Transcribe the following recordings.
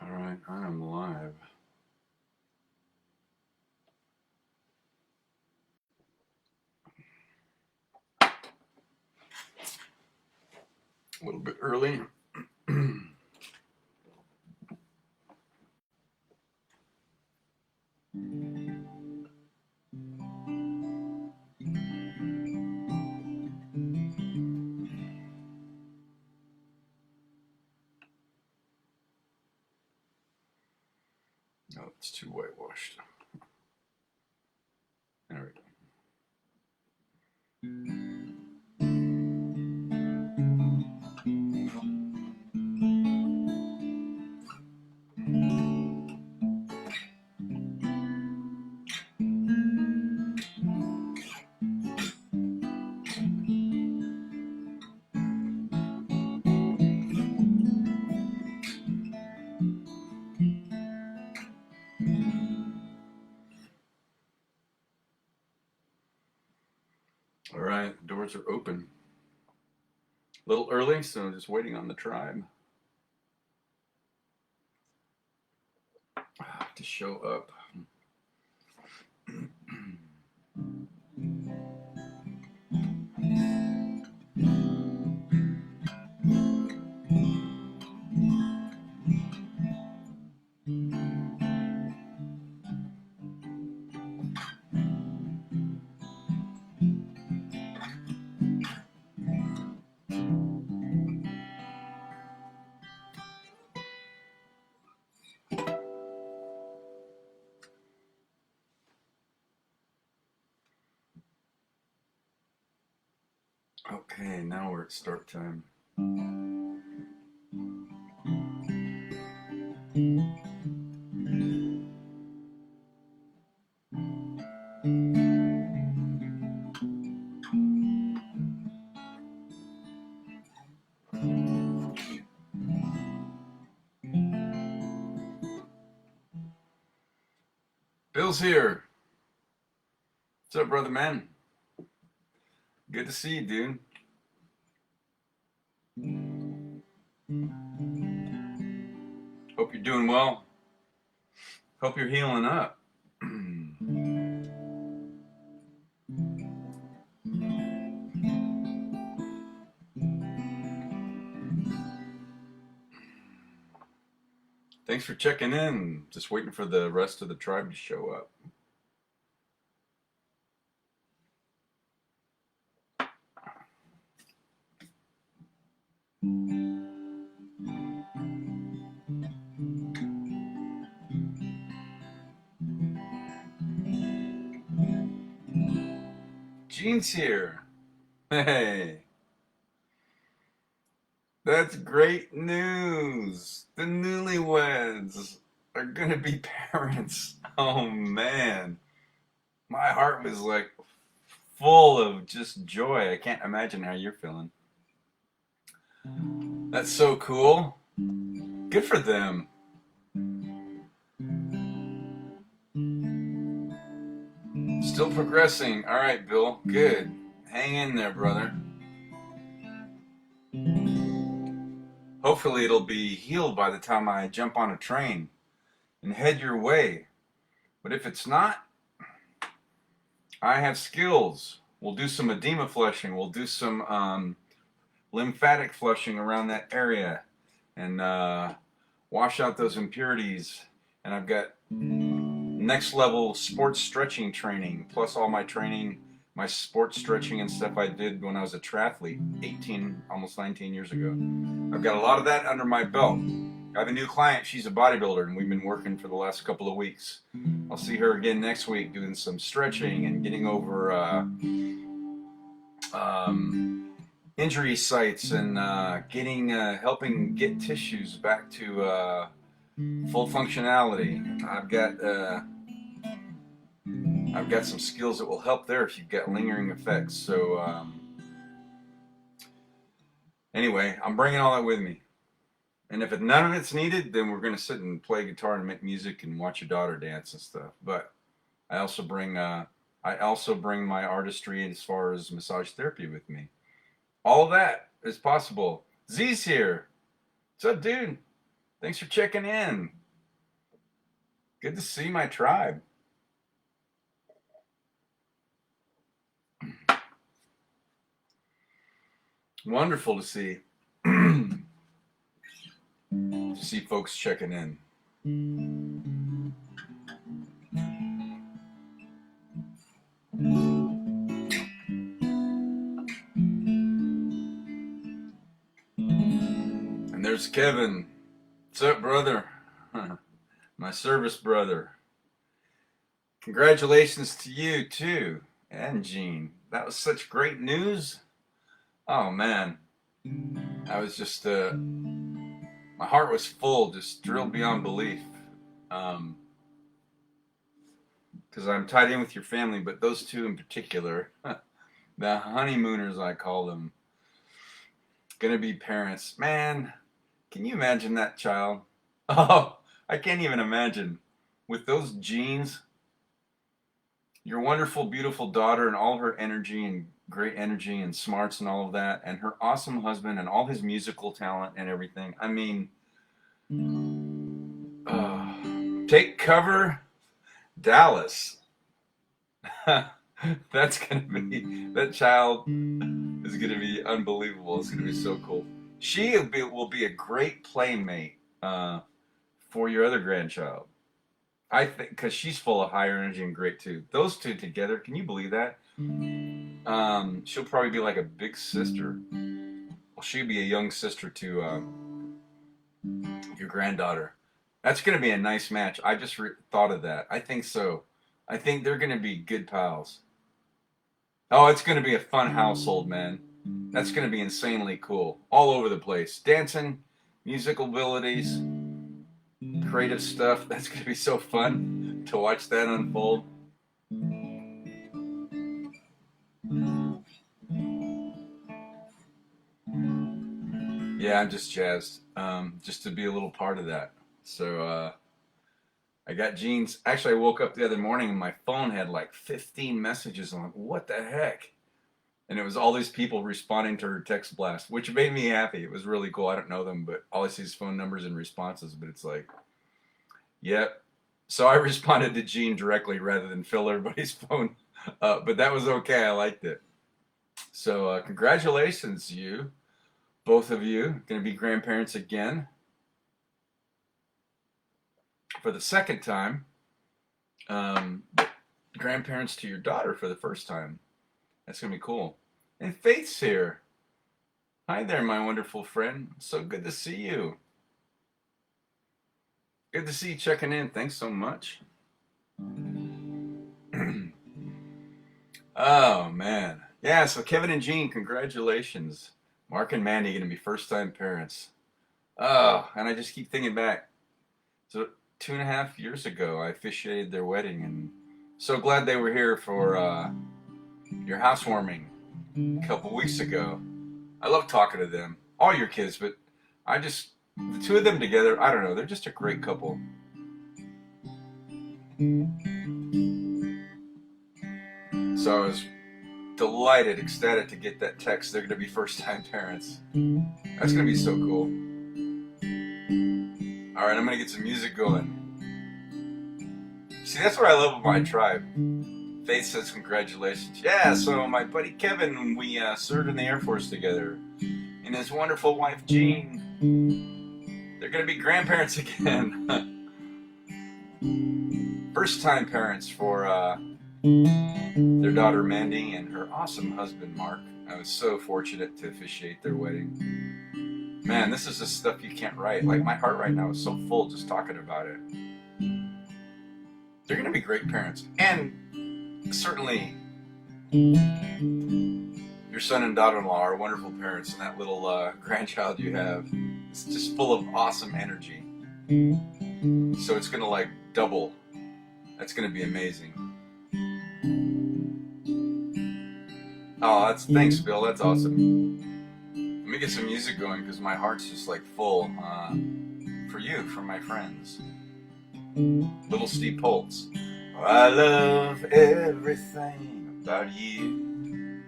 All right, I am live. A little bit early. Oh, it's too whitewashed. There we go. All right, the doors are open. A little early, so just waiting on the tribe to show up. Okay, now we're at start time. Bill's here. What's up, brother man? Good to see you, dude. Hope you're doing well. Hope you're healing up. Thanks for checking in. Just waiting for the rest of the tribe to show up. Gene's here. Hey, that's great news. The newlyweds are gonna be parents. Oh man, my heart was like full of just joy. I can't imagine how you're feeling. That's so cool. Good for them. Still progressing. All right, Bill. Good. Hang in there, brother. Hopefully, it'll be healed by the time I jump on a train and head your way. But if it's not, I have skills. We'll do some edema flushing. We'll do some lymphatic flushing around that area and wash out those impurities. And I've got next level sports stretching training, plus all my training, my sports stretching and stuff I did when I was a triathlete 18, almost 19 years ago. I've got a lot of that under my belt. I have a new client. She's a bodybuilder, and we've been working for the last couple of weeks. I'll see her again next week doing some stretching and getting over injury sites and helping get tissues back to full functionality. I've got some skills that will help there if you've got lingering effects. So anyway, I'm bringing all that with me. And if none of it's needed, then we're going to sit and play guitar and make music and watch your daughter dance and stuff. But I also bring my artistry as far as massage therapy with me. All of that is possible. Z's here. What's up, dude? Thanks for checking in. Good to see my tribe. Wonderful to see. To see folks checking in. And there's Kevin. What's up, brother? My service brother. Congratulations to you, too. And Gene. That was such great news. Oh, man. I was just, my heart was full, just thrilled beyond belief. Because I'm tied in with your family, but those two in particular, the honeymooners, I call them, gonna be parents. Man, can you imagine that child? Oh, I can't even imagine. With those genes, your wonderful, beautiful daughter and all her energy and great energy and smarts and all of that, and her awesome husband and all his musical talent and everything. I mean, take cover, Dallas. That's gonna be, that child is gonna be unbelievable. It's gonna be so cool. She will be a great playmate for your other grandchild. I think because she's full of higher energy and great too. Those two together, can you believe that? She'll probably be like a big sister. Well, she'll be a young sister to your granddaughter. That's going to be a nice match. I just thought of that. I think so. I think they're going to be good pals. Oh, it's going to be a fun household, man. That's going to be insanely cool. All over the place. Dancing, musical abilities, creative stuff. That's going to be so fun to watch that unfold. Yeah, I'm just jazzed. Just to be a little part of that. So I got Gene's. Actually, I woke up the other morning and my phone had like 15 messages. I'm like, what the heck? And it was all these people responding to her text blast, which made me happy. It was really cool. I don't know them, but all I see is phone numbers and responses. But it's like, yep. So I responded to Gene directly rather than fill everybody's phone. But that was okay. I liked it. So congratulations, you. Both of you going to be grandparents again for the second time. Grandparents to your daughter for the first time. That's going to be cool. And Faith's here. Hi there, my wonderful friend. So good to see you. Good to see you checking in. Thanks so much. Oh, man. Yeah, so Kevin and Jean, congratulations. Mark and Mandy going to be first-time parents. Oh, and I just keep thinking back. So 2.5 years ago, I officiated their wedding, and so glad they were here for your housewarming a couple weeks ago. I love talking to them. All your kids, but the two of them together, I don't know, they're just a great couple. So I was delighted, ecstatic to get that text. They're going to be first-time parents. That's going to be so cool. All right, I'm going to get some music going. See, that's what I love about my tribe. Faith says congratulations. Yeah, so my buddy Kevin, we served in the Air Force together. And his wonderful wife, Jean. They're going to be grandparents again. First-time parents for their daughter Mandy and her awesome husband Mark. I was so fortunate to officiate their wedding. Man, this is the stuff you can't write. Like, my heart right now is so full just talking about it. They're going to be great parents. And certainly your son and daughter-in-law are wonderful parents, and that little grandchild you have is just full of awesome energy. So it's going to like double. That's going to be amazing. Oh, thanks, Bill. That's awesome. Let me get some music going because my heart's just like full for you, for my friends. Little Steve Poltz. I love everything about you,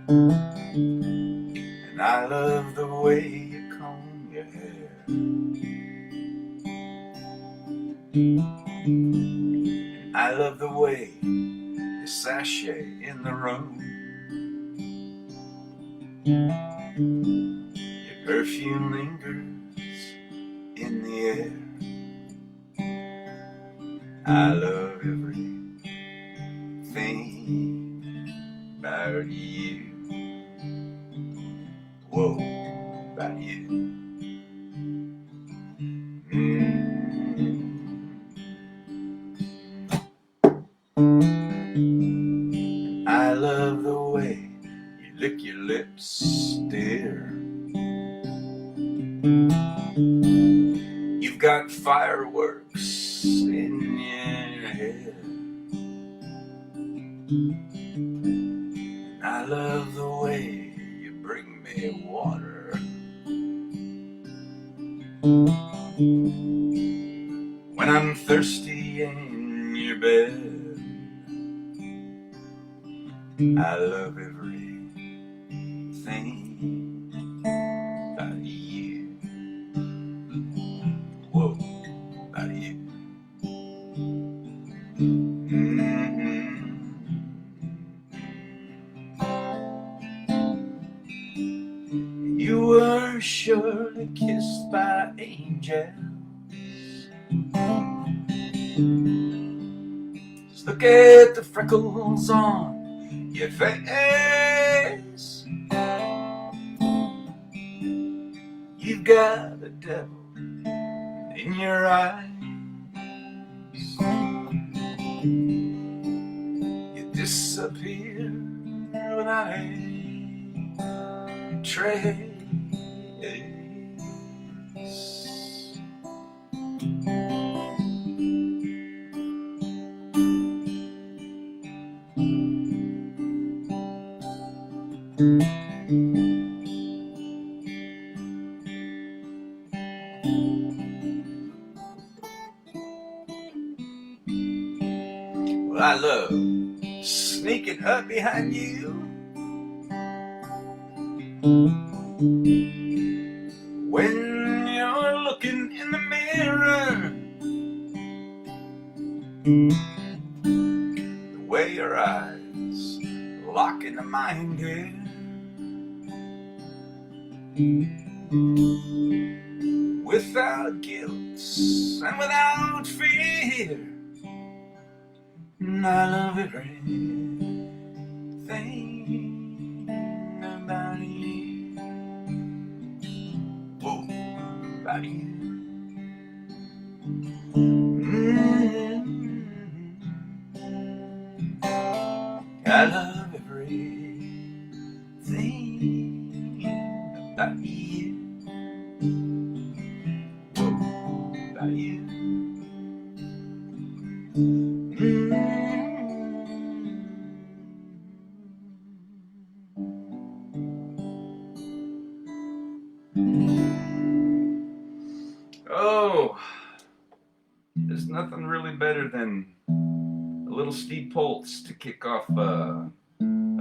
and I love the way you comb your hair. I love the way you sashay in the room. Your perfume lingers in the air. I love everything about you. Whoa, about you. I love the way you lick your lips, dear. You've got fireworks in your head. I love the way you bring me water when I'm thirsty in your bed. I love everything about you. Whoa, about you. You were surely kissed by angels. Just look at the freckles on your face. You've got a devil in your eyes. You disappear without a trace. Well, I love sneaking up behind you when you're looking in the mirror. The way your eyes lock into mine, dear. Without guilt and without fear. And I love everything about you. Whoa, about you. I love everything about you. Whoa, about you. Oh, there's nothing really better than a little Steve Poltz to kick off a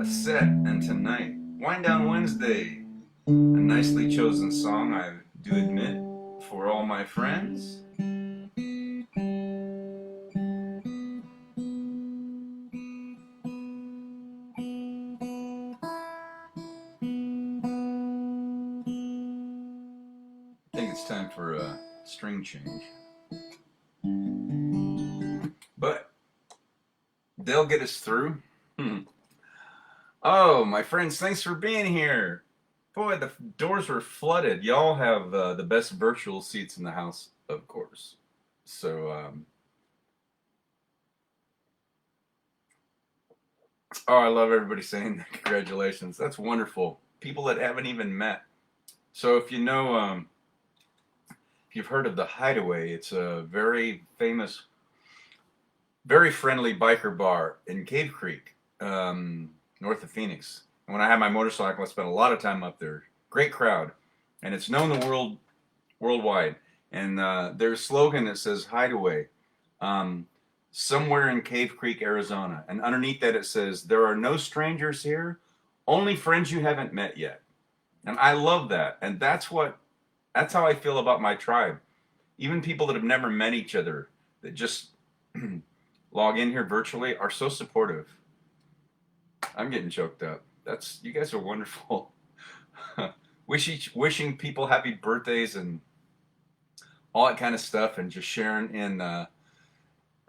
set. And tonight, Wind Down Wednesday, a nicely chosen song, I do admit, for all my friends. I think it's time for a string change. But they'll get us through. Oh, my friends, thanks for being here. Boy, the doors were flooded. Y'all have the best virtual seats in the house, of course. So, oh, I love everybody saying that. Congratulations. That's wonderful. People that haven't even met. So if you know, if you've heard of The Hideaway, it's a very famous, very friendly biker bar in Cave Creek, north of Phoenix. And when I had my motorcycle, I spent a lot of time up there. Great crowd. And it's known the worldwide. And their slogan that says Hideaway, somewhere in Cave Creek, Arizona. And underneath that it says, there are no strangers here, only friends you haven't met yet. And I love that. And that's what That's how I feel about my tribe. Even people that have never met each other, that just log in here virtually, are so supportive. I'm getting choked up. You guys are wonderful. Wishing people happy birthdays and all that kind of stuff, and just sharing in uh,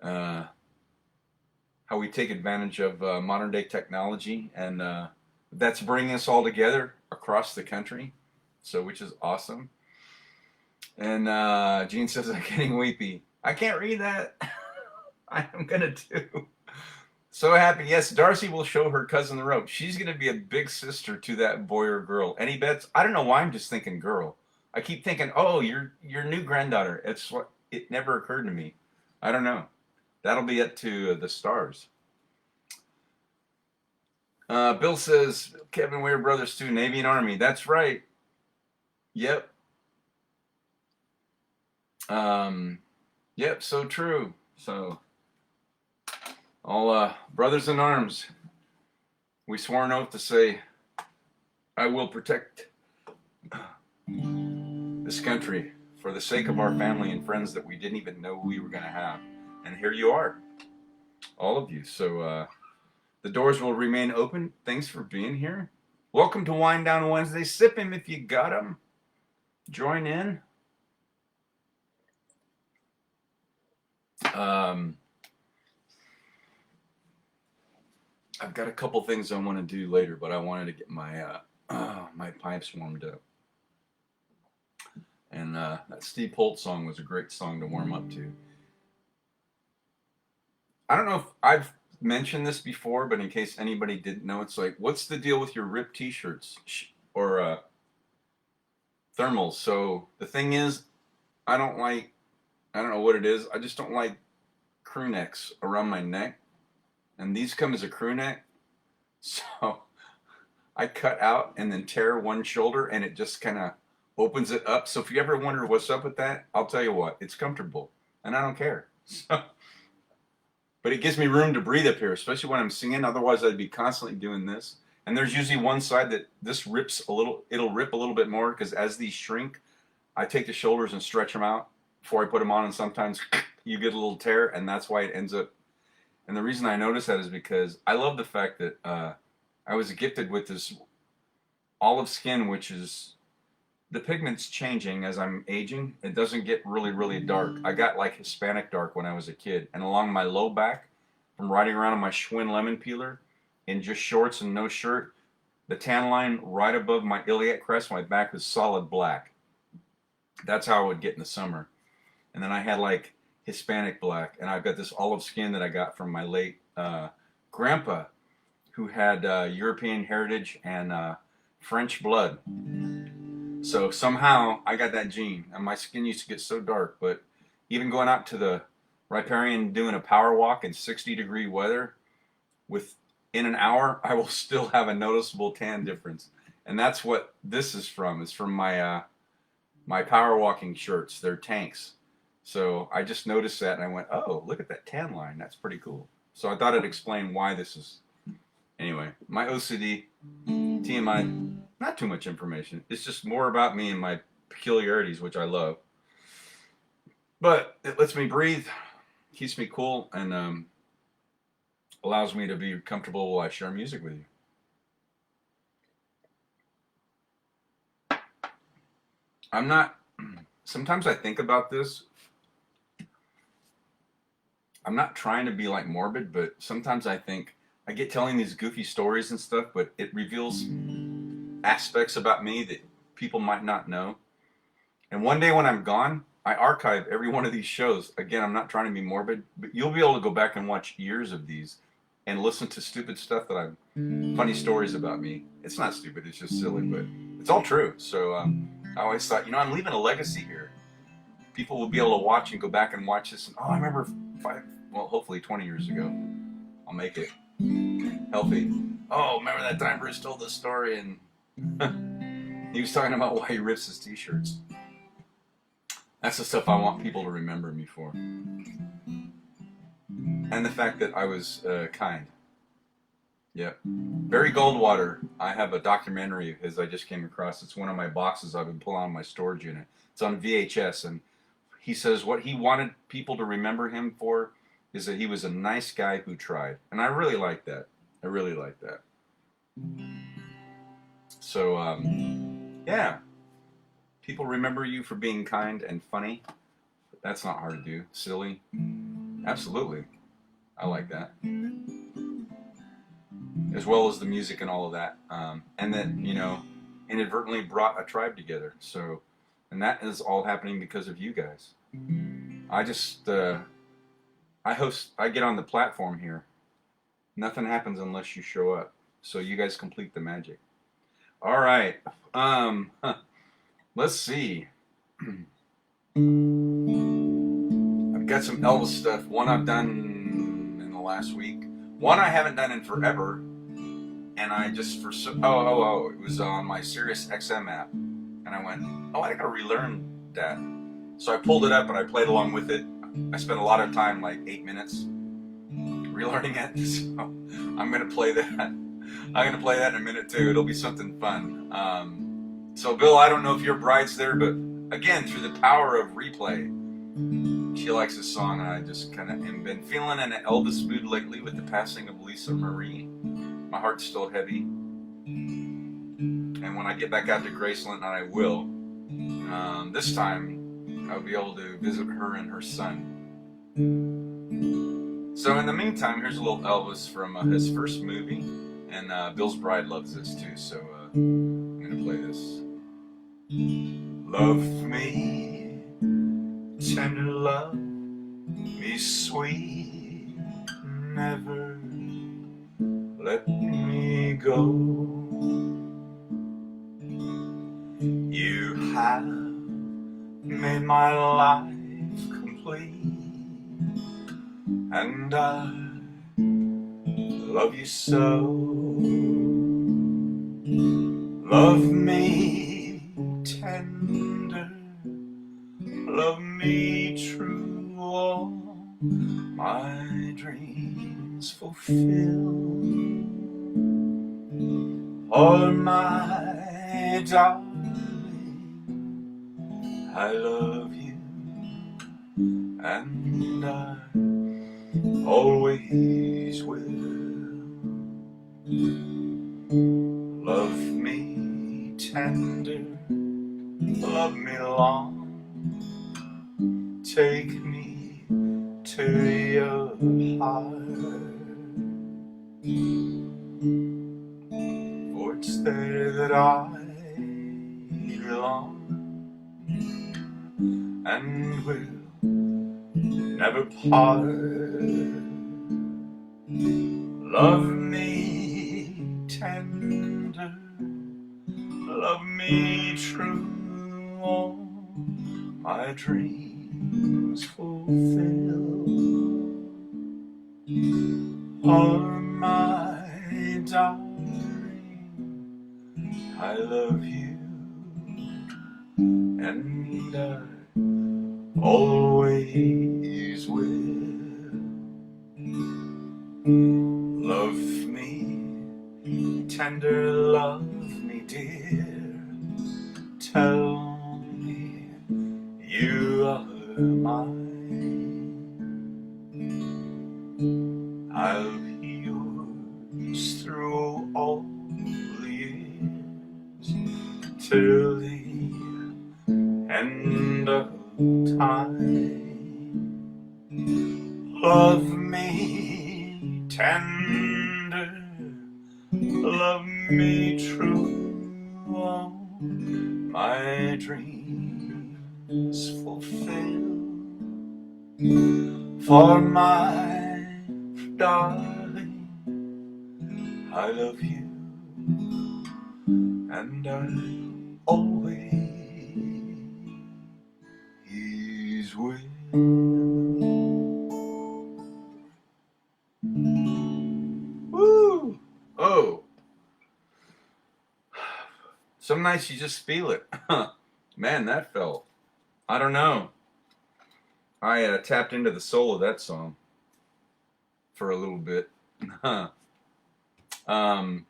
how we take advantage of modern day technology, and that's bringing us all together across the country. So, which is awesome. And Gene says I'm getting weepy. I can't read that. I am gonna do. So happy. Yes, Darcy will show her cousin the rope. She's gonna be a big sister to that boy or girl. Any bets? I don't know why I'm just thinking girl. I keep thinking, oh, your new granddaughter. It's what it never occurred to me. I don't know. That'll be up to the stars. Bill says Kevin, we're brothers too, Navy and Army. That's right. Yep. Yep. So true. So all brothers in arms. We swore an oath to say, I will protect this country for the sake of our family and friends that we didn't even know we were going to have. And here you are, all of you. So the doors will remain open. Thanks for being here. Welcome to Wind Down Wednesday. Sip him if you got him. Join in. I've got a couple things I want to do later, but I wanted to get my my pipes warmed up. And that Steve Holt song was a great song to warm up to. I don't know if I've mentioned this before, but in case anybody didn't know, it's like, what's the deal with your ripped t-shirts or thermals? So the thing is, I don't know what it is. I just don't like crew necks around my neck. And these come as a crew neck. So I cut out and then tear one shoulder, and it just kind of opens it up. So if you ever wonder what's up with that, I'll tell you what, it's comfortable and I don't care. So, but it gives me room to breathe up here, especially when I'm singing. Otherwise I'd be constantly doing this. And there's usually one side that this rips a little, it'll rip a little bit more, because as these shrink, I take the shoulders and stretch them out before I put them on, and sometimes you get a little tear, and that's why it ends up. And the reason I notice that is because I love the fact that I was gifted with this olive skin, which is, the pigment's changing as I'm aging. It doesn't get really, really dark. I got like Hispanic dark when I was a kid. And along my low back, from riding around on my Schwinn lemon peeler in just shorts and no shirt, the tan line right above my iliac crest, my back was solid black. That's how I would get in the summer. And then I had like Hispanic black, and I've got this olive skin that I got from my late grandpa, who had European heritage and French blood. So somehow I got that gene, and my skin used to get so dark. But even going out to the riparian doing a power walk in 60-degree weather, within an hour I will still have a noticeable tan difference. And that's what this is from. It's from my my power walking shirts. They're tanks. So I just noticed that, and I went, oh, look at that tan line. That's pretty cool. So I thought I'd explain why this is. Anyway, my OCD, TMI, not too much information. It's just more about me and my peculiarities, which I love. But it lets me breathe, keeps me cool, and allows me to be comfortable while I share music with you. I'm not, sometimes I think about this. I'm not trying to be like morbid, but sometimes I think, I get telling these goofy stories and stuff, but it reveals aspects about me that people might not know. And one day when I'm gone, I archive every one of these shows. Again, I'm not trying to be morbid, but you'll be able to go back and watch years of these and listen to stupid stuff that funny stories about me. It's not stupid, it's just silly, but it's all true. So I always thought, I'm leaving a legacy here. People will be able to watch and go back and watch this. And, I remember hopefully 20 years ago, I'll make it healthy. Oh, remember that time Bruce told this story, and he was talking about why he rips his t-shirts. That's the stuff I want people to remember me for. And the fact that I was kind. Yeah. Barry Goldwater, I have a documentary of his I just came across. It's one of my boxes I've been pulling on my storage unit. It's on VHS, and he says what he wanted people to remember him for is that he was a nice guy who tried. And I really like that. I really like that. So, yeah. People remember you for being kind and funny. That's not hard to do. Silly. Absolutely. I like that. As well as the music and all of that. And that, inadvertently brought a tribe together. So, and that is all happening because of you guys. I just, I get on the platform here. Nothing happens unless you show up. So you guys complete the magic. All right. Let's see. I've got some Elvis stuff. One I've done in the last week. One I haven't done in forever. And I just, it was on my Sirius XM app. And I went, I gotta relearn that. So I pulled it up and I played along with it. I spent a lot of time, like 8 minutes, relearning it. So I'm gonna play that. I'm gonna play that in a minute too. It'll be something fun. So Bill, I don't know if your bride's there, but again, through the power of replay, she likes this song, and I just kind of have been feeling an Elvis mood lately with the passing of Lisa Marie. My heart's still heavy, and when I get back out to Graceland, and I will, this time I'll be able to visit her and her son. So in the meantime, here's a little Elvis from his first movie, and Bill's bride loves this too, so I'm gonna play this. Love me, tender love me sweet, never let me go. You have made my life complete, and I love you so. Love me tender, love me true, all my dreams fulfill. Oh, my darling, I love you, and I always will. Love me tender, love me long, take me to your heart, for it's there that I belong, and will never part. Love me tender, love me true, all my dreams fulfill. Oh, my darling, I love you, and I always will. Love me tender, love me dear, tell me you are mine. I'll be yours through all the years, till the end of time. Love me tender, love me true, all my dreams fulfill. For my darling, I love you, and I always will. Woo! Oh, some nights you just feel it. Man, that felt, I don't know. I tapped into the soul of that song for a little bit. Um,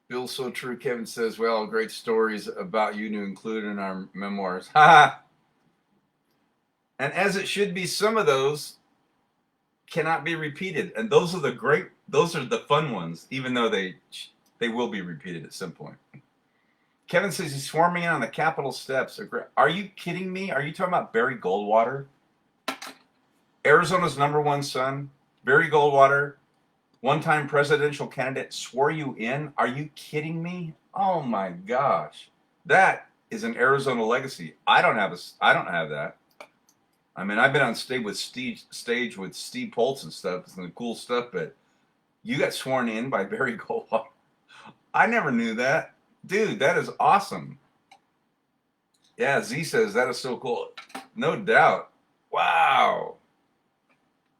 Bill, so true. Kevin says, well, great stories about you to include in our memoirs. Ha! And as it should be, some of those cannot be repeated. And those are the fun ones, even though they will be repeated at some point. Kevin says he's swarming in on the Capitol steps. Are you kidding me? Are you talking about Barry Goldwater? Arizona's #1 son, Barry Goldwater, one-time presidential candidate, swore you in? Are you kidding me? Oh my gosh. That is an Arizona legacy. I don't have that. I mean, I've been on stage with Steve Poltz and stuff, some cool stuff, but you got sworn in by Barry Goldwater. I never knew that. Dude, that is awesome. Yeah, Z says that is so cool. No doubt. Wow.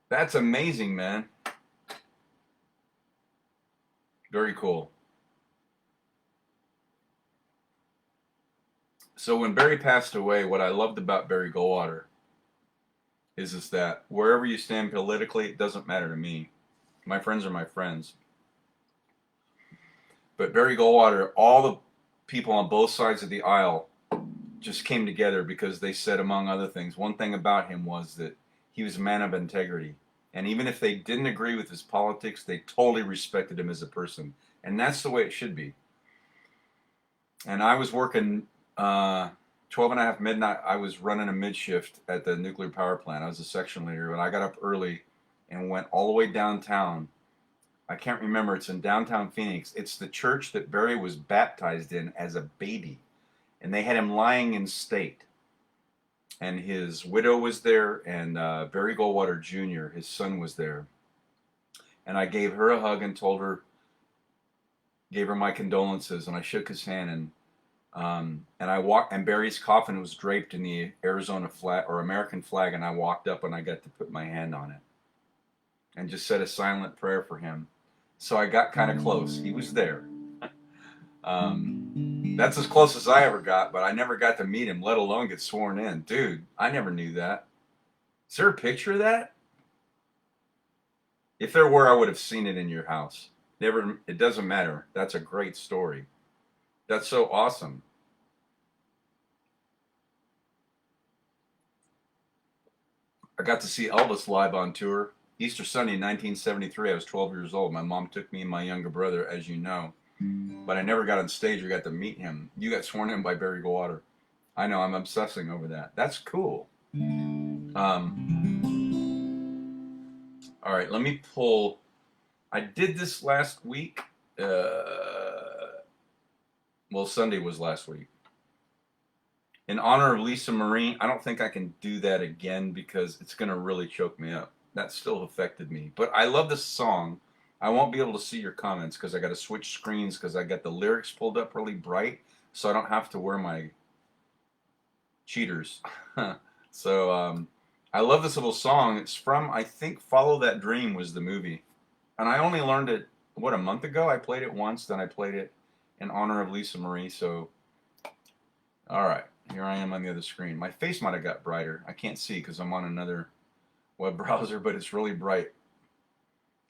That's amazing, man. Very cool. So when Barry passed away, what I loved about Barry Goldwater is that wherever you stand politically, it doesn't matter to me. My friends are my friends. But Barry Goldwater, all the people on both sides of the aisle just came together because they said, among other things, one thing about him was that he was a man of integrity. And even if they didn't agree with his politics, they totally respected him as a person. And that's the way it should be. And I was working 12:30 midnight. I was running a mid-shift at the nuclear power plant. I was a section leader, and I got up early and went all the way downtown. I can't remember. It's in downtown Phoenix. It's the church that Barry was baptized in as a baby. And they had him lying in state. And his widow was there, and Barry Goldwater Jr., his son, was there. And I gave her a hug and gave her my condolences, and I shook his hand, and I walked, and Barry's coffin was draped in the Arizona flag or American flag, and I walked up and I got to put my hand on it and just said a silent prayer for him. So I got kind of close. He was there. That's as close as I ever got, but I never got to meet him, let alone get sworn in. Dude, I never knew that. Is there a picture of that? If there were, I would have seen it in your house. It doesn't matter. That's a great story. That's so awesome. I got to see Elvis live on tour. Easter Sunday in 1973, I was 12 years old. My mom took me and my younger brother, as you know. But I never got on stage or got to meet him. You got sworn in by Barry Goldwater. I know, I'm obsessing over that. That's cool. All right, let me pull. I did this last week. Well, Sunday was last week. In honor of Lisa Marie, I don't think I can do that again because it's going to really choke me up. That still affected me. But I love this song. I won't be able to see your comments because I got to switch screens because I got the lyrics pulled up really bright so I don't have to wear my cheaters. So I love this little song. It's from, I think, Follow That Dream was the movie. And I only learned it, a month ago? I played it once, then I played it in honor of Lisa Marie. So, all right, here I am on the other screen. My face might have got brighter. I can't see because I'm on another web browser, but it's really bright.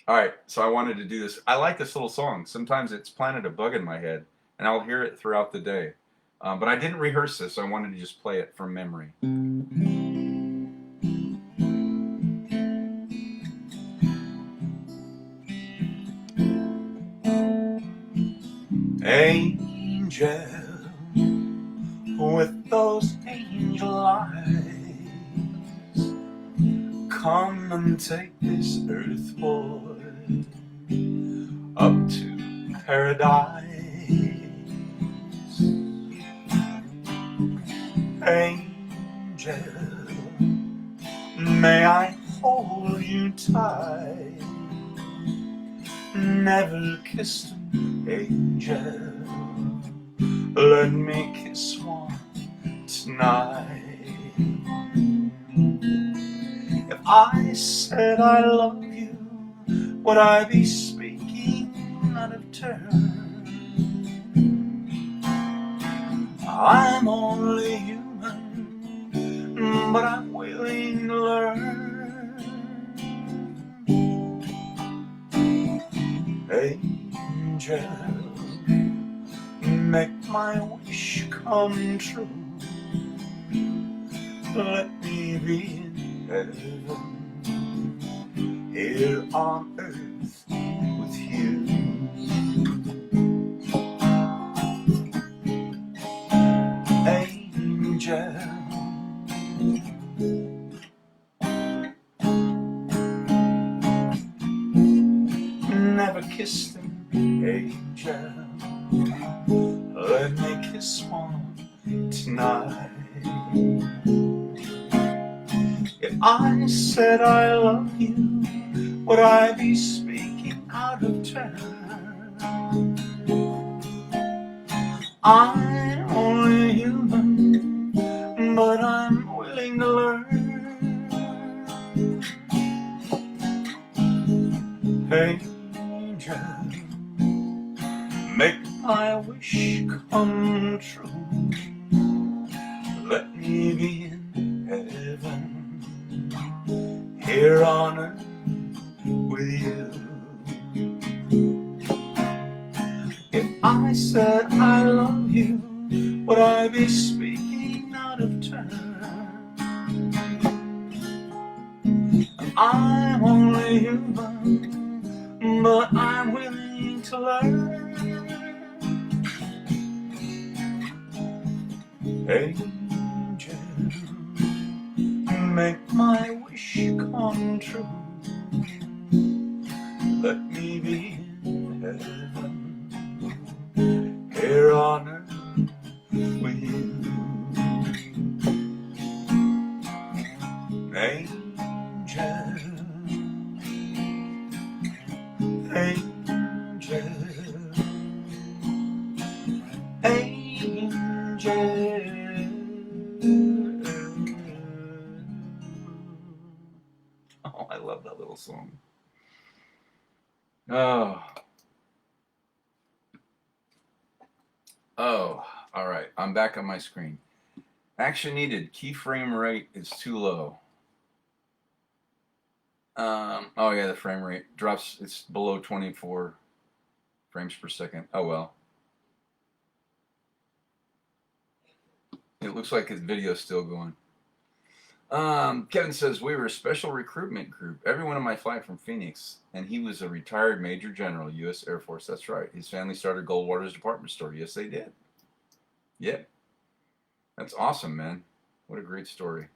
All right, so I wanted to do this. I like this little song. Sometimes it's planted a bug in my head, and I'll hear it throughout the day. But I didn't rehearse this. I wanted to just play it from memory. Angel with those angel eyes, come and take this earth boy up to paradise. Angel, may I hold you tight? Never kissed an angel, let me kiss one tonight. If I said I love you, would I be speaking out of turn? I'm only human, but I'm willing to learn. make my wish come true. Let me be in heaven, here on earth with you. Angel, never kissed an angel. Let me kiss one tonight. If I said I love you, would I be speaking out of turn? I'm only human, but I'm willing to learn. Angel, make my wish come true. Let me be in heaven, here on earth with you. If I said I love you, would I be speaking out of turn? I'm only human, but I'm willing to learn. Angel, make my wish come true. Let me be in heaven, here on earth with you. Angel, angel, angel. Oh, I love that little song. Oh. Oh, all right. I'm back on my screen. Action needed. Keyframe rate is too low. Oh yeah, the frame rate drops. It's below 24 frames per second. Oh well. It looks like his video's still going. Kevin says, we were a special recruitment group. Everyone on my flight from Phoenix, and he was a retired Major General, U.S. Air Force. That's right. His family started Goldwater's department store. Yes, they did. Yep. That's awesome, man. What a great story.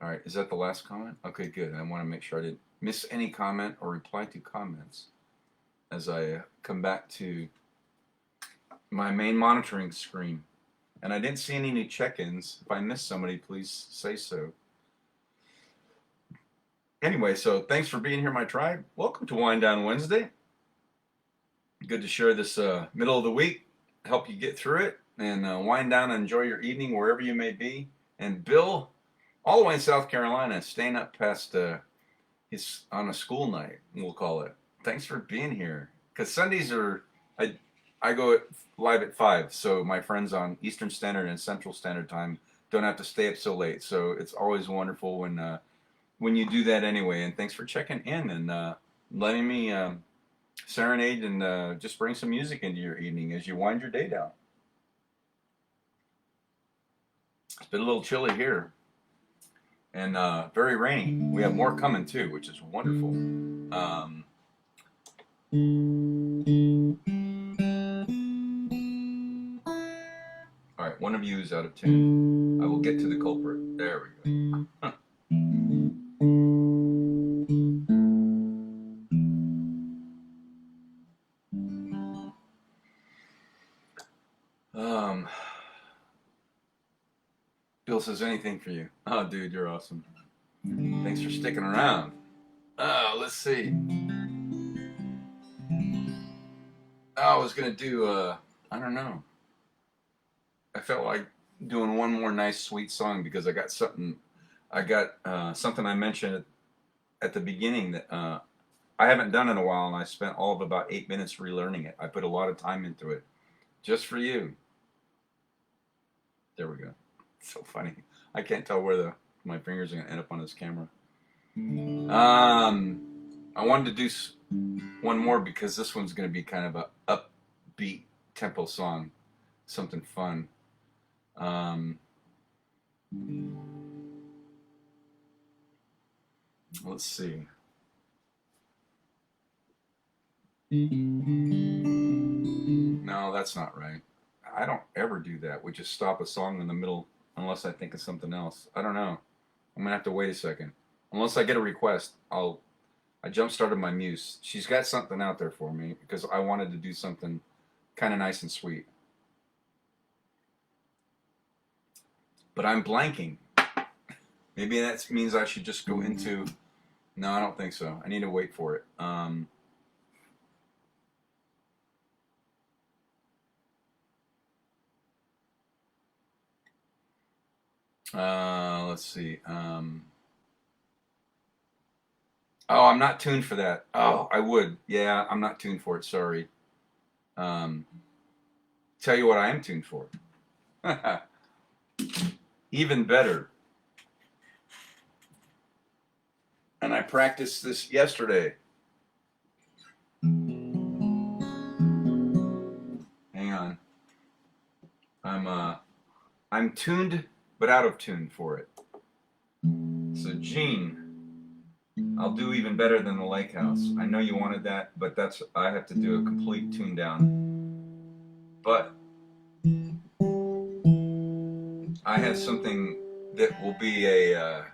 All right, is that the last comment? Okay, good. I want to make sure I didn't miss any comment or reply to comments as I come back to my main monitoring screen. And I didn't see any new check-ins. If I missed somebody, please say so. Anyway, so thanks for being here, my tribe. Welcome to Wind Down Wednesday. Good to share this middle of the week, help you get through it, and wind down and enjoy your evening wherever you may be. And Bill, all the way in South Carolina, staying up past his on a school night, we'll call it. Thanks for being here. Because Sundays are, I go live at 5, so my friends on Eastern Standard and Central Standard Time don't have to stay up so late. So it's always wonderful when you do that anyway. And thanks for checking in and letting me serenade and just bring some music into your evening as you wind your day down. It's been a little chilly here and very rainy. We have more coming too, which is wonderful. All right, one of you is out of tune. I will get to the culprit. There we go. Bill says anything for you. Oh, dude, you're awesome. Thanks for sticking around. Let's see. I was gonna do I don't know. I felt like doing one more nice sweet song because I got something I mentioned at the beginning that I haven't done in a while, and I spent all of about 8 minutes relearning it. I put a lot of time into it just for you. There we go. It's so funny. I can't tell where my fingers are gonna end up on this camera. I wanted to do one more because this one's going to be kind of a upbeat tempo song, something fun. Let's see. No, that's not right. I don't ever do that. We just stop a song in the middle unless I think of something else. I don't know. I'm gonna have to wait a second. Unless I get a request, I jump started my muse. She's got something out there for me because I wanted to do something kind of nice and sweet. But I'm blanking. Maybe that means I should just go into. No, I don't think so. I need to wait for it. Let's see. Oh, I'm not tuned for that. Oh, I would. Yeah, I'm not tuned for it. Sorry. Um, tell you what I am tuned for. Even better. And I practiced this yesterday. Hang on. I'm tuned but out of tune for it. So Gene, I'll do even better than the Lake House. I know you wanted that, but I have to do a complete tune down. But I have something that will be a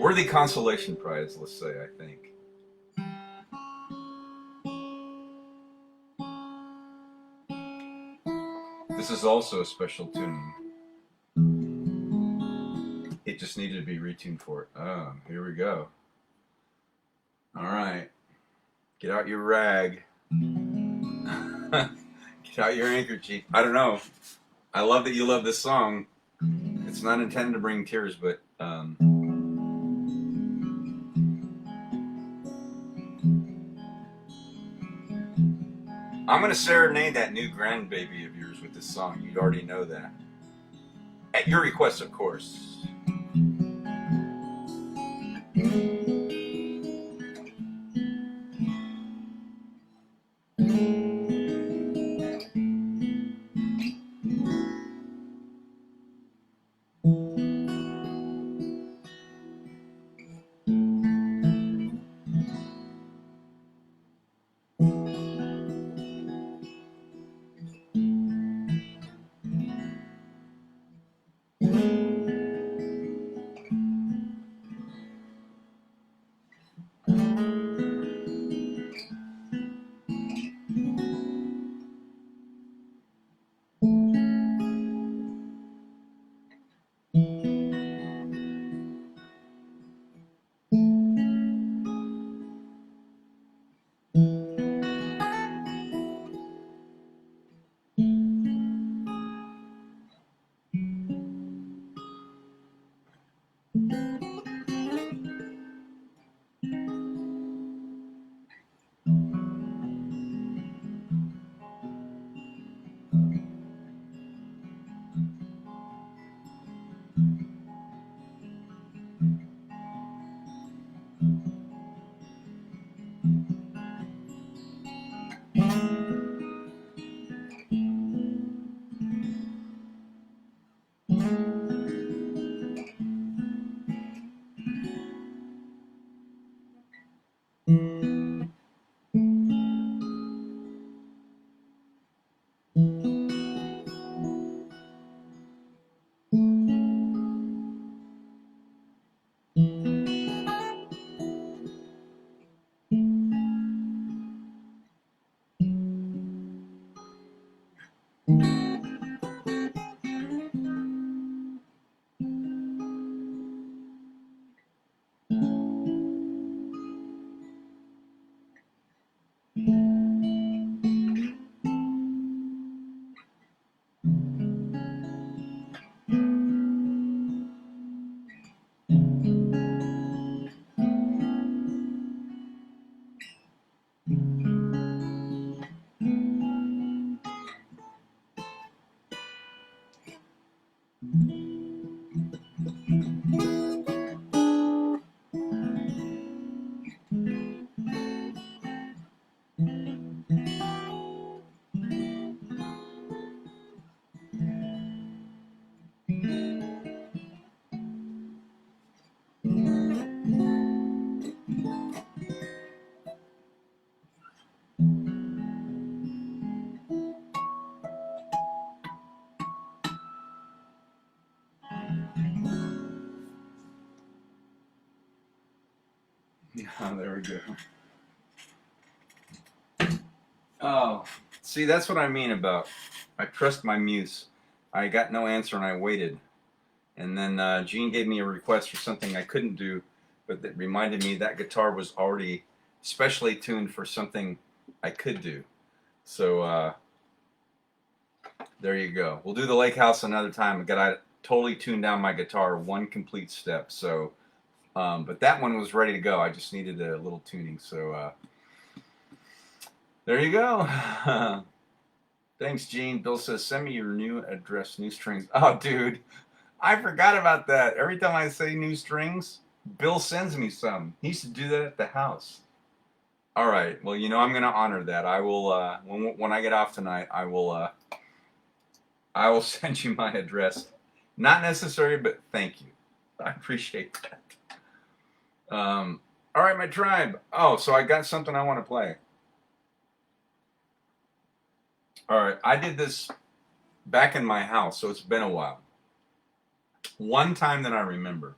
worthy consolation prize, let's say, I think. This is also a special tuning. It just needed to be retuned for it. Oh, here we go. All right. Get out your rag. Get out your handkerchief. I don't know. I love that you love this song. It's not intended to bring tears, but I'm going to serenade that new grandbaby of yours with this song. You already know that. At your request, of course. we go. Oh, see, that's what I mean about I trust my muse. I got no answer and I waited. And then Gene gave me a request for something I couldn't do, but that reminded me that guitar was already specially tuned for something I could do. So there you go. We'll do the Lake House another time. I totally tuned down my guitar one complete step. So, but that one was ready to go. I just needed a little tuning. So there you go. Thanks, Gene. Bill says, send me your new address, new strings. Oh, dude, I forgot about that. Every time I say new strings, Bill sends me some. He used to do that at the house. All right. Well, you know, I'm going to honor that. I will, when I get off tonight, I will send you my address. Not necessary, but thank you. I appreciate that. All right, my tribe. Oh, so I got something I want to play. All right, I did this back in my house, so it's been a while. One time that I remember.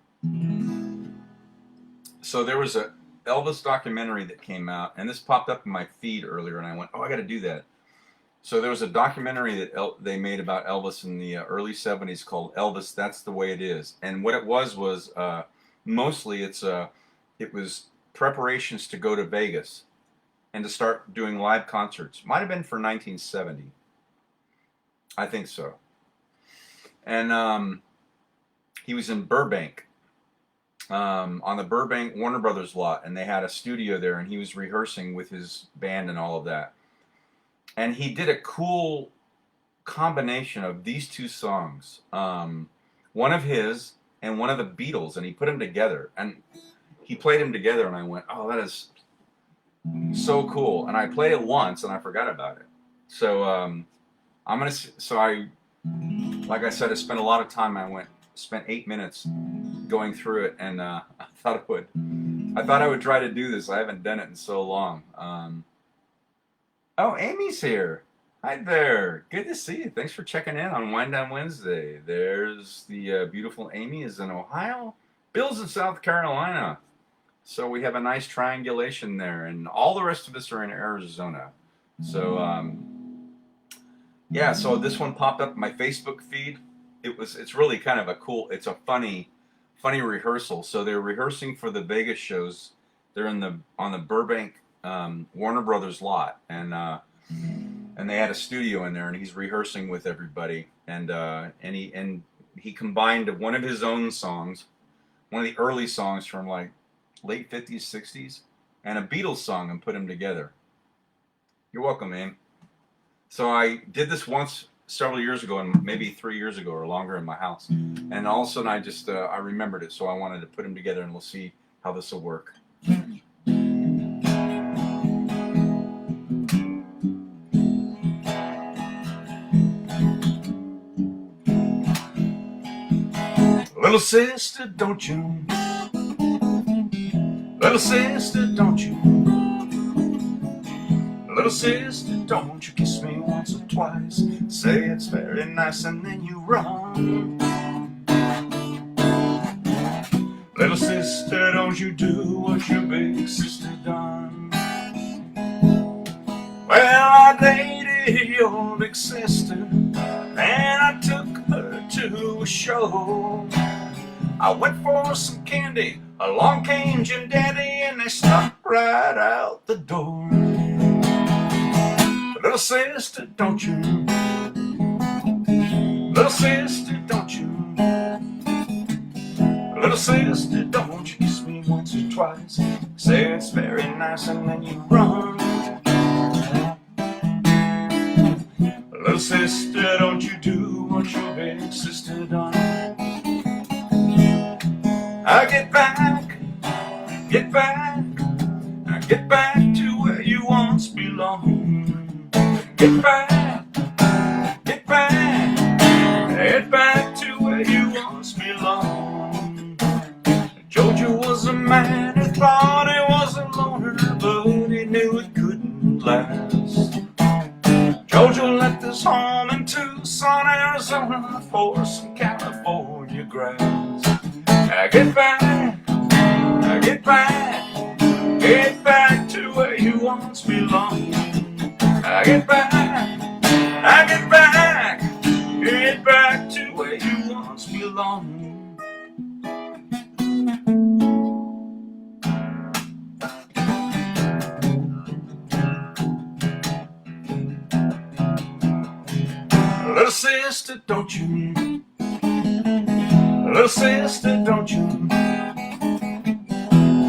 So there was a Elvis documentary that came out, and this popped up in my feed earlier, and I went, oh, I got to do that. So there was a documentary that they made about Elvis in the early 70s called Elvis, That's the Way It Is. And what it was mostly it was preparations to go to Vegas and to start doing live concerts. Might have been for 1970. I think so. And he was in Burbank, on the Burbank Warner Brothers lot, and they had a studio there, and he was rehearsing with his band and all of that. And he did a cool combination of these two songs, one of his and one of the Beatles, and he put them together. And he played them together, and I went, oh, that is so cool. And I played it once, and I forgot about it. So like I said, I spent a lot of time. Spent 8 minutes going through it, and I thought I would try to do this. I haven't done it in so long. Oh, Amy's here. Hi there. Good to see you. Thanks for checking in on Wind Down Wednesday. There's the beautiful Amy is in Ohio. Bill's in South Carolina. So we have a nice triangulation there, and all the rest of us are in Arizona. So yeah, so this one popped up in my Facebook feed. It's really kind of it's a funny rehearsal. So they're rehearsing for the Vegas shows. They're on the Burbank Warner Brothers lot, and they had a studio in there, and he's rehearsing with everybody, and he combined one of his own songs, one of the early songs from like late 50s, 60s, and a Beatles song, and put them together. You're welcome, man. So I did this once several years ago, and maybe 3 years ago or longer, in my house, and all of a sudden I remembered it, so I wanted to put them together, and we'll see how this will work. Little sister, don't you? Little sister, don't you? Little sister, don't you kiss me once or twice? Say it's very nice and then you run. Little sister, don't you do what your big sister done? Well, I dated your big sister, and I took her to a show. I went for some candy, along came Jim Daddy, and they stopped right out the door. Little sister, don't you? Little sister, don't you? Little sister, don't you kiss me once or twice? Say it's very nice and then you run. Little sister, don't you do what your big sister done? I get back, I get back to where you once belonged. Get back, get back to where you once belonged. Georgia was a man who thought he was a loner, but he knew it couldn't last. Georgia left his home in Tucson, Arizona, for some California grass. I get back, get I get back, I get back, get back to where you once belonged. Little sister, don't you? Little sister, don't you?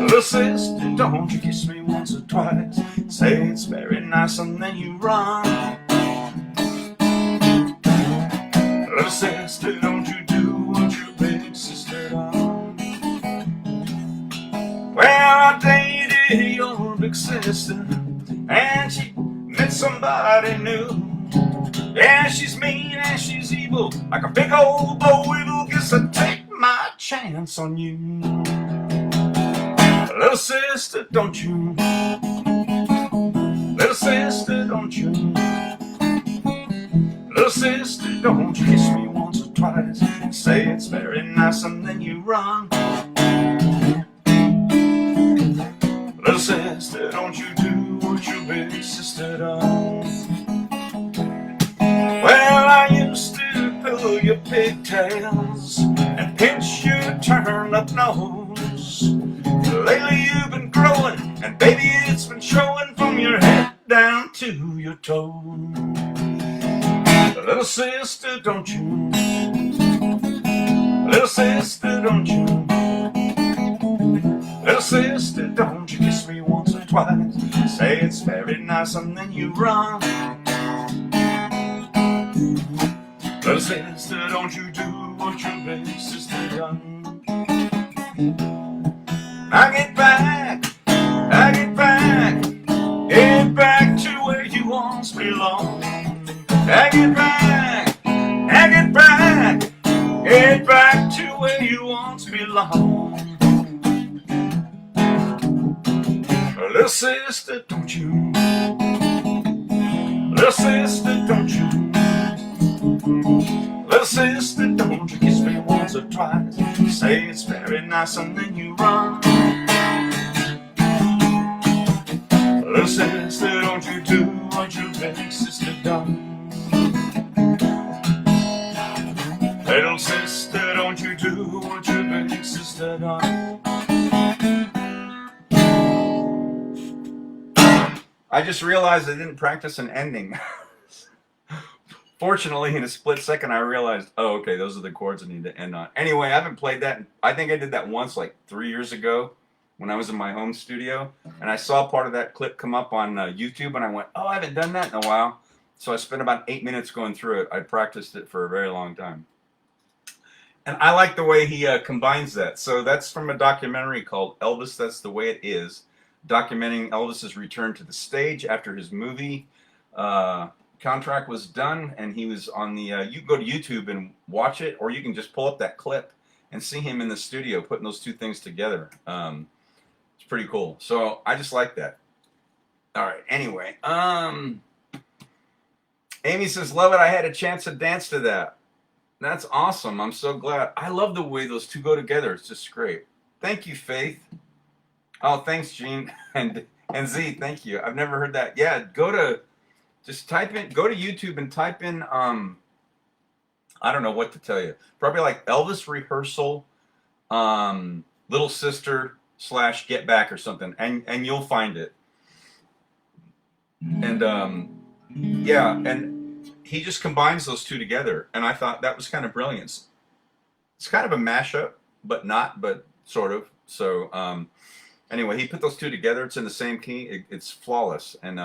Little sister, don't you kiss me once or twice? Say it's very nice and then you run. Little sister, don't you do what your big sister done? Well, I dated your big sister, and she met somebody new. Yeah, she's mean and she's evil, like a big old bow eagle. Guess I'd take my chance on you. Little sister, don't you? Little sister, don't you? Little sister, don't you kiss me once or twice? Say it's very nice and then you run. Little sister, don't you do what your big sister done? Well, I used to pull your pigtails and pinch your turned-up nose. Lately you've been growing, and baby it's been showing from your head down to your toes. Little sister, don't you? Little sister, don't you? Little sister, don't you kiss me once or twice? Say it's very nice and then you run. Little sister, don't you do what your big sister done? I get back to where you once belonged. I get back to where you once belonged. Little sister, don't you? Little sister, don't you? Little sister, don't you kiss me once or twice? Say it's very nice and then you run. Little sister, don't you do what your big sister done? Little sister, don't you do what your big sister done? I just realized I didn't practice an ending. Fortunately, in a split second, I realized, oh, okay, those are the chords I need to end on. Anyway, I haven't played that. I think I did that once, like 3 years ago, when I was in my home studio. And I saw part of that clip come up on YouTube, and I went, oh, I haven't done that in a while. So I spent about 8 minutes going through it. I practiced it for a very long time. And I like the way he combines that. So that's from a documentary called Elvis, That's the Way It Is, documenting Elvis's return to the stage after his movie contract was done, and he was on the you can go to YouTube and watch it, or you can just pull up that clip and see him in the studio putting those two things together. It's pretty cool. So I just like that. All right, anyway, Amy says, love it, I had a chance to dance to that. That's awesome. I'm so glad. I love the way those two go together. It's just great. Thank you, Faith. Oh, thanks, Gene. and Z, thank you. I've never heard that. Yeah, just type in, go to YouTube and type in, I don't know what to tell you. Probably like Elvis rehearsal, Little Sister / Get Back or something, and you'll find it. And yeah, and he just combines those two together, and I thought that was kind of brilliant. It's kind of a mashup, but sort of. So anyway, he put those two together. It's in the same key. It's flawless, and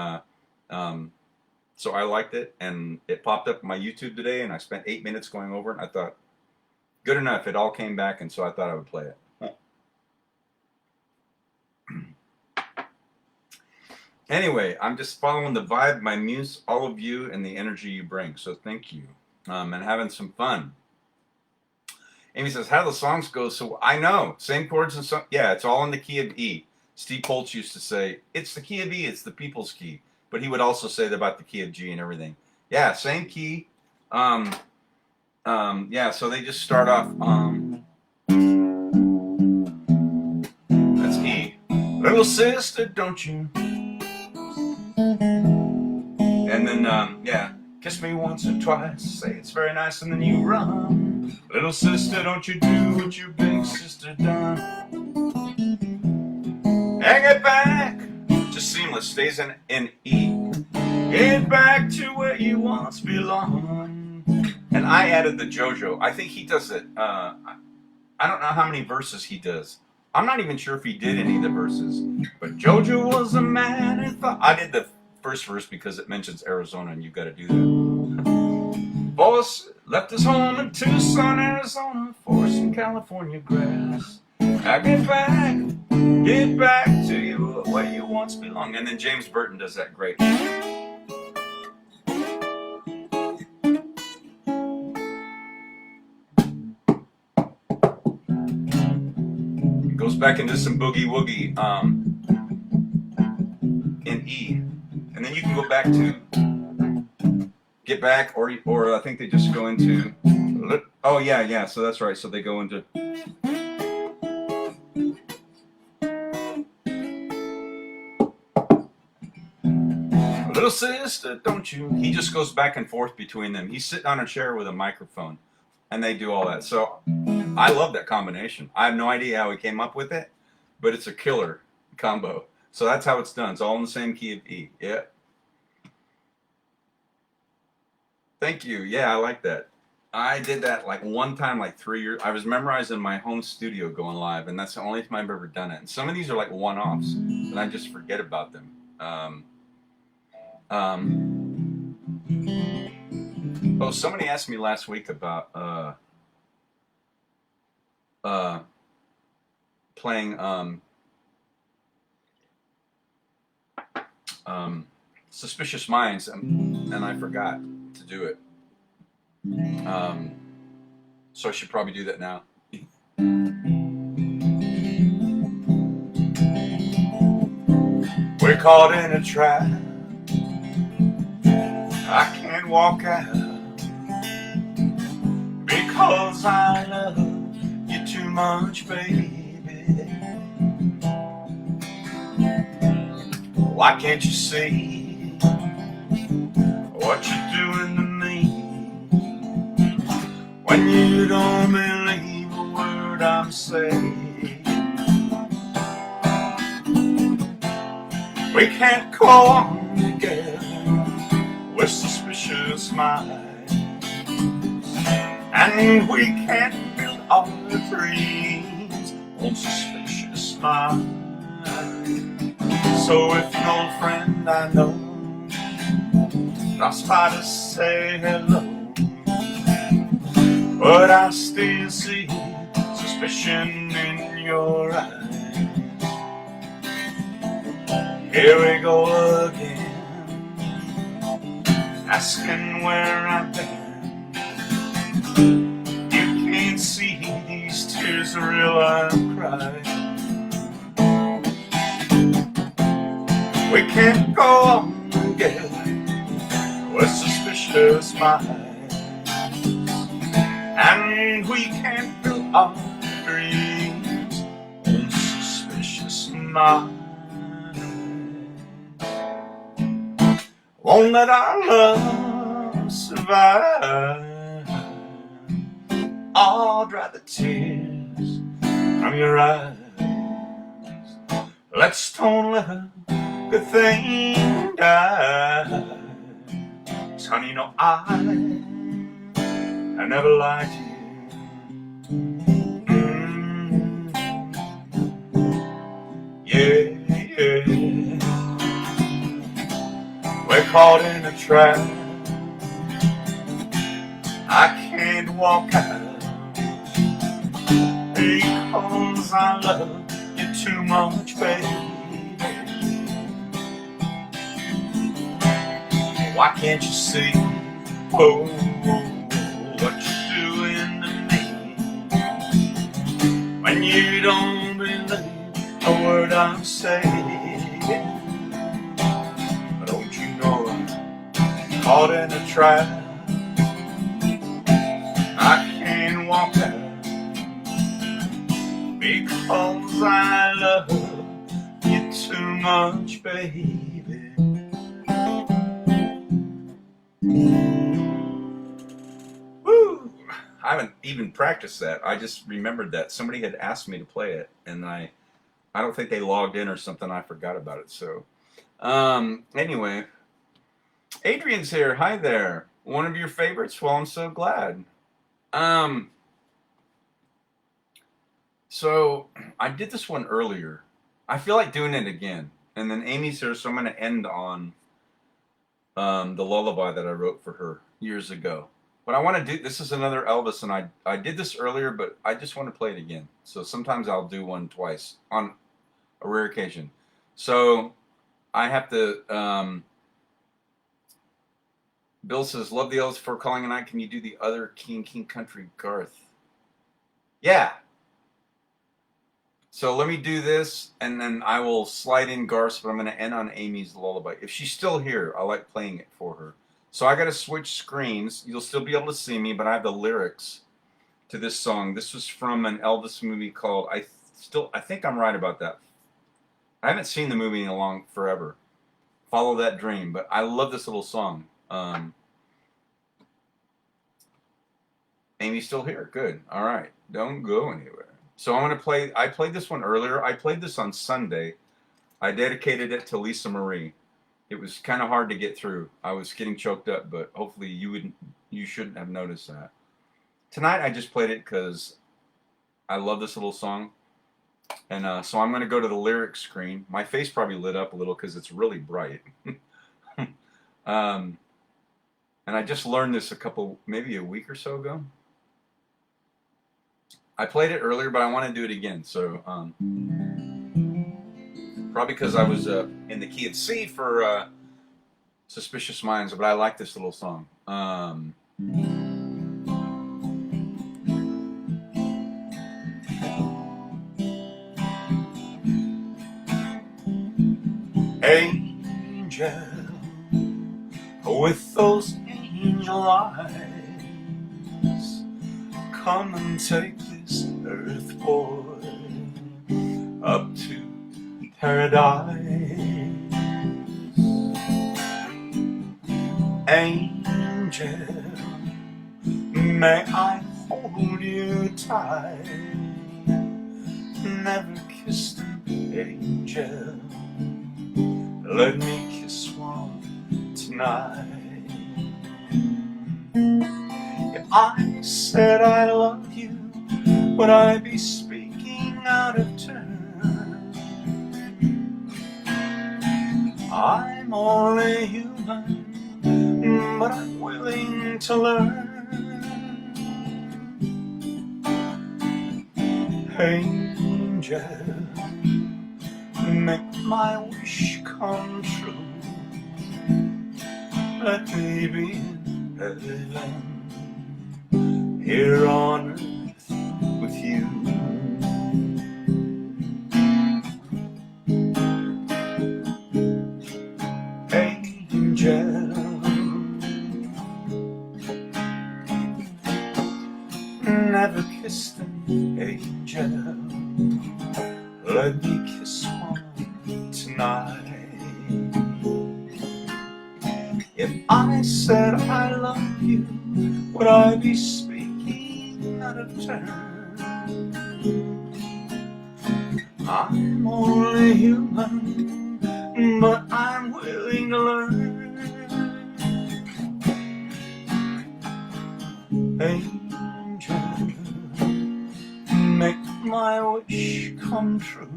so I liked it, and it popped up on my YouTube today, and I spent 8 minutes going over it, and I thought, good enough. It all came back, and so I thought I would play it. Anyway, I'm just following the vibe, my muse, all of you, and the energy you bring. So thank you, and having some fun. Amy says, how do the songs go? So I know, same chords and some. Yeah, it's all in the key of E. Steve Poltz used to say, it's the key of E, it's the people's key. But he would also say that about the key of G and everything. Yeah, same key. Yeah, so they just start off. That's E. Little sister, don't you? then, yeah. Kiss me once or twice, say it's very nice, and then you run. Little sister, don't you do what your big sister done. And get back, just seamless, stays in E. Get back to where you once belonged. And I added the JoJo. I think he does it. I don't know how many verses he does. I'm not even sure if he did any of the verses. But JoJo was a man who thought. I did the first verse because it mentions Arizona, and you've got to do that. Boss left his home in Tucson, Arizona, for some California grass. I get back to you where you once belonged. And then James Burton does that great. Goes back into some boogie woogie in E. And then you can go back to get back, or I think they just go into, oh yeah, so that's right, so they go into, little sister, don't you, he just goes back and forth between them. He's sitting on a chair with a microphone, and they do all that. So I love that combination. I have no idea how he came up with it, but it's a killer combo. So that's how it's done. It's all in the same key of E. Yeah. Thank you. Yeah, I like that. I did that like one time, like 3 years. I was memorizing my home studio going live, and that's the only time I've ever done it. And some of these are like one-offs, and I just forget about them. Oh, somebody asked me last week about playing Suspicious Minds, and I forgot to do it. So I should probably do that now. We're caught in a trap. I can't walk out because I love you too much, baby. Why can't you see what you're doing to me when you don't believe a word I'm saying? We can't go on together with suspicious minds, and we can't build our dreams on suspicious minds. So if an old friend I know drops by to say hello, but I still see suspicion in your eyes. Here we go again, asking where I've been. You can't see these tears are real, I'm crying. We can't go on together with suspicious minds, and we can't build our dreams on suspicious minds. Won't let our love survive. I'll dry the tears from your eyes. Let's don't let a good thing die. 'Cause honey, no, I never lied to you. Yeah. We're caught in a trap. I can't walk out because I love you too much, baby. Why can't you see, oh, what you're doing to me when you don't believe a word I'm saying? Don't you know I'm caught in a trap? I can't walk out because I love you too much, baby. even practice that. I just remembered that somebody had asked me to play it, and I don't think they logged in or something. I forgot about it. So anyway, Adrian's here. Hi there. One of your favorites? Well, I'm so glad. Um, so I did this one earlier. I feel like doing it again. And then Amy's here, so I'm going to end on the lullaby that I wrote for her years ago. But I want to do, this is another Elvis, and I did this earlier, but I just want to play it again. So sometimes I'll do one twice on a rare occasion. So I have to, Bill says, love the Elvis for calling tonight. Can you do the other King Country Garth? Yeah. So let me do this, and then I will slide in Garth, but I'm going to end on Amy's lullaby. If she's still here, I like playing it for her. So I got to switch screens. You'll still be able to see me, but I have the lyrics to this song. This was from an Elvis movie called, I think I'm right about that. I haven't seen the movie in forever. Follow That Dream, but I love this little song. Amy's still here. Good. All right. Don't go anywhere. So I'm going to play, I played this one earlier. I played this on Sunday. I dedicated it to Lisa Marie. It was kind of hard to get through. I was getting choked up, but hopefully you shouldn't have noticed that. Tonight I just played it because I love this little song. And so I'm going to go to the lyrics screen. My face probably lit up a little because it's really bright. And I just learned this maybe a week or so ago. I played it earlier, but I want to do it again. So probably because I was in the key of C for Suspicious Minds, but I like this little song. Angel with those angel eyes, come and take this earth boy up to paradise. Angel, may I hold you tight, never kissed an angel, let me kiss one tonight. If I said I love you, would I be speaking out of turn? I'm only human, but I'm willing to learn. Angel, make my wish come true. Let me be in heaven, here on earth with you. Angel, never kissed an angel, let me kiss one tonight. If I said I love you, would I be speaking out of turn? I'm only human, but I'm willing to learn. Angel, make my wish come true.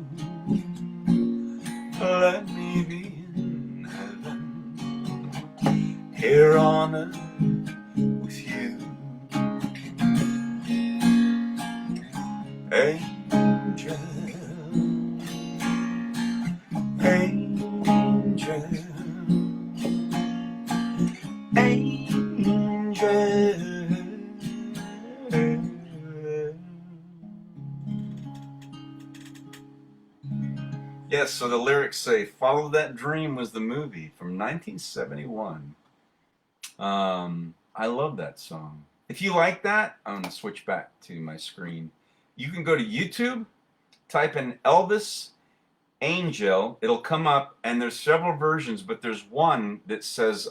Let me be in heaven, here on earth with you. Angel, angel, angel. Yes, so the lyrics say, Follow That Dream was the movie from 1971. I love that song. If you like that, I'm going to switch back to my screen. You can go to YouTube, type in Elvis Angel. It'll come up, and there's several versions, but there's one that says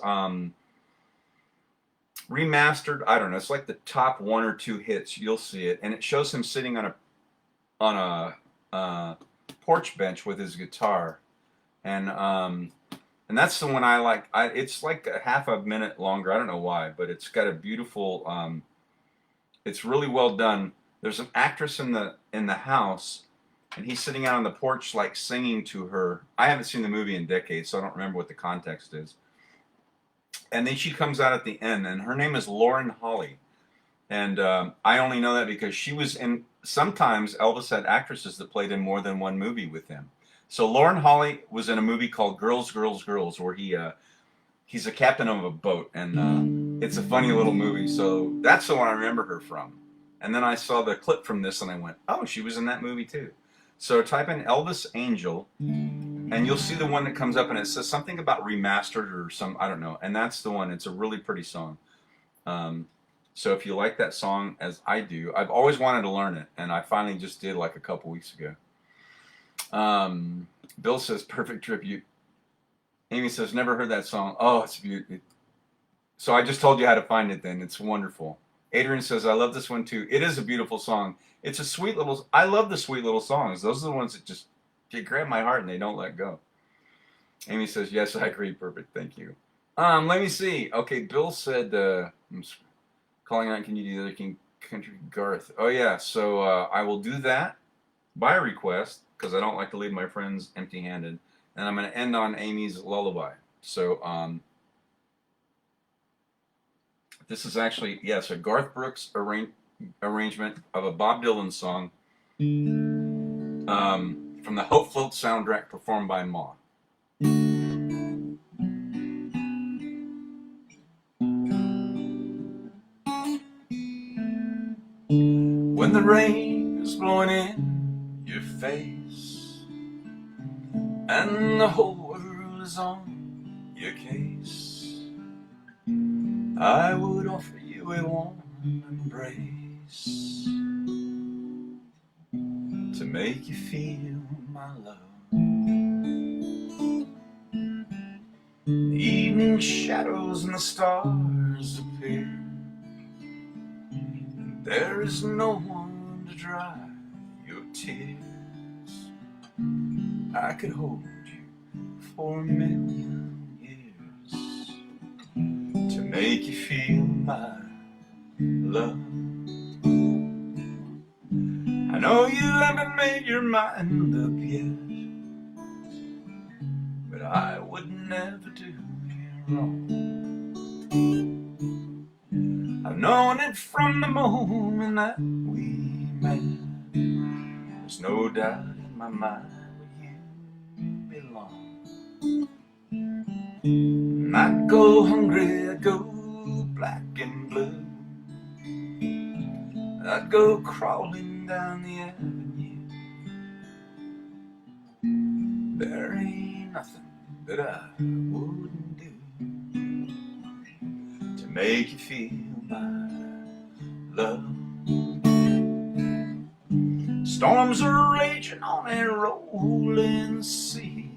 remastered. I don't know. It's like the top one or two hits. You'll see it, and it shows him sitting on a porch bench with his guitar, and that's the one I like. It's like a half a minute longer. I don't know why, but it's got a beautiful. It's really well done. There's an actress in the house, and he's sitting out on the porch like singing to her. I haven't seen the movie in decades, so I don't remember what the context is. And then she comes out at the end, and her name is Lauren Holly. And I only know that because she was in. Sometimes Elvis had actresses that played in more than one movie with him. So Lauren Holly was in a movie called Girls, Girls, Girls, where he's a captain of a boat, and it's a funny little movie. So that's the one I remember her from. And then I saw the clip from this, and I went, "Oh, she was in that movie too." So type in Elvis Angel, and you'll see the one that comes up, and it says something about remastered or some, I don't know. And that's the one. It's a really pretty song. So if you like that song, as I do, I've always wanted to learn it, and I finally just did like a couple weeks ago. Bill says, perfect tribute. Amy says, never heard that song. Oh, it's beautiful. So I just told you how to find it then. It's wonderful. Adrian says, I love this one too. It is a beautiful song. It's a sweet little, I love the sweet little songs. Those are the ones that just grab my heart and they don't let go. Amy says, yes, I agree. Perfect. Thank you. Let me see. Okay, Bill said, I'm calling out, can you do the other King Country Garth? Oh yeah, so I will do that by request because I don't like to leave my friends empty-handed. And I'm going to end on Amy's Lullaby. So this is actually, yes, a Garth Brooks arrangement of a Bob Dylan song from the Hope Float soundtrack performed by Ma. When the rain is blowing in your face and the whole world is on your case, I would offer you a warm embrace to make you feel my love. The evening shadows and the stars appear, and there is no one to dry your tears. I could hold you for a million years to make you feel my love. I know you haven't made your mind up yet, but I would never do you wrong. I've known it from the moment that we met. There's no doubt in my mind where you belong. And I'd go hungry, I'd go black and blue, I'd go crawling down the avenue. There ain't nothing that I wouldn't do to make you feel my love. Storms are raging on a rolling sea,